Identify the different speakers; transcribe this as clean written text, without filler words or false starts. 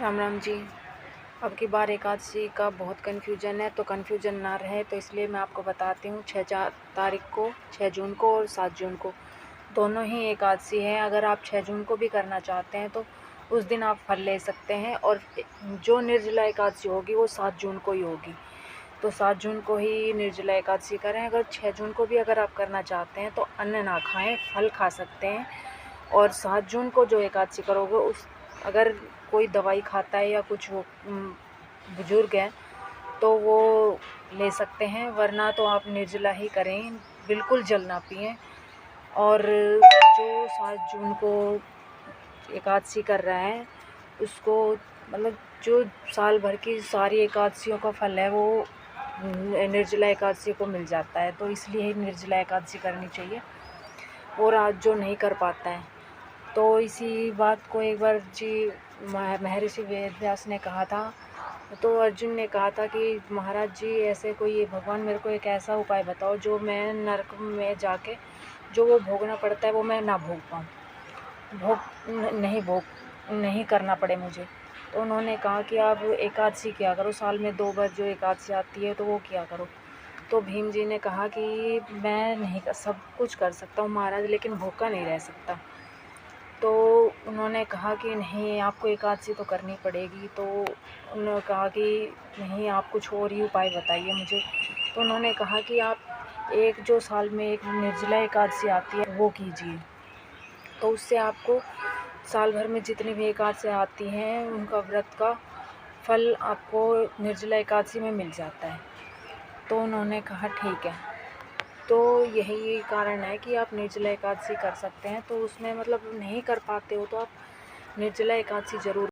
Speaker 1: राम राम जी। अब की बार एकादशी का बहुत कन्फ्यूजन है, तो कन्फ्यूजन ना रहे तो इसलिए मैं आपको बताती हूँ। 6 तारीख को, 6 जून को और 7 जून को दोनों ही एकादशी है। अगर आप 6 जून को भी करना चाहते हैं तो उस दिन आप फल ले सकते हैं, और जो निर्जला एकादशी होगी वो 7 जून को ही होगी। तो 7 जून को ही निर्जला एकादशी करें। अगर 6 जून को भी अगर आप करना चाहते हैं तो अन्न ना खाएं, फल खा सकते हैं। और 7 जून को जो एकादशी करोगे, उस अगर कोई दवाई खाता है या कुछ वो बुजुर्ग हैं तो वो ले सकते हैं, वरना तो आप निर्जला ही करें, बिल्कुल जल ना पिएं। और जो 7 जून को एकादशी कर रहा है उसको मतलब जो साल भर की सारी एकादशियों का फल है वो निर्जला एकादशी को मिल जाता है, तो इसलिए निर्जला एकादशी करनी चाहिए। और आज जो नहीं कर पाता है तो इसी बात को एक बार जी महर्षि वेद व्यास ने कहा था। तो अर्जुन ने कहा था कि महाराज जी, ऐसे कोई भगवान मेरे को एक ऐसा उपाय बताओ जो मैं नरक में जाके जो वो भोगना पड़ता है वो मैं ना भोग पाऊँ, नहीं करना पड़े मुझे। तो उन्होंने कहा कि आप एकादशी किया करो, साल में 2 बार जो एकादशी आती है तो वो किया करो। तो भीम जी ने कहा कि मैं नहीं सब कुछ कर सकता हूँ महाराज, लेकिन भूखा नहीं रह सकता। तो उन्होंने कहा कि नहीं, आपको एकादशी तो करनी पड़ेगी। तो उन्होंने कहा कि नहीं, आप कुछ और ही उपाय बताइए मुझे। तो उन्होंने कहा कि आप एक जो साल में एक निर्जला एकादशी आती है वो कीजिए, तो उससे आपको साल भर में जितनी भी एकादशी आती हैं उनका व्रत का फल आपको निर्जला एकादशी में मिल जाता है। तो उन्होंने कहा ठीक है। तो यही कारण है कि आप निर्जला एकादशी कर सकते हैं। तो उसमें मतलब नहीं कर पाते हो तो आप निर्जला एकादशी ज़रूर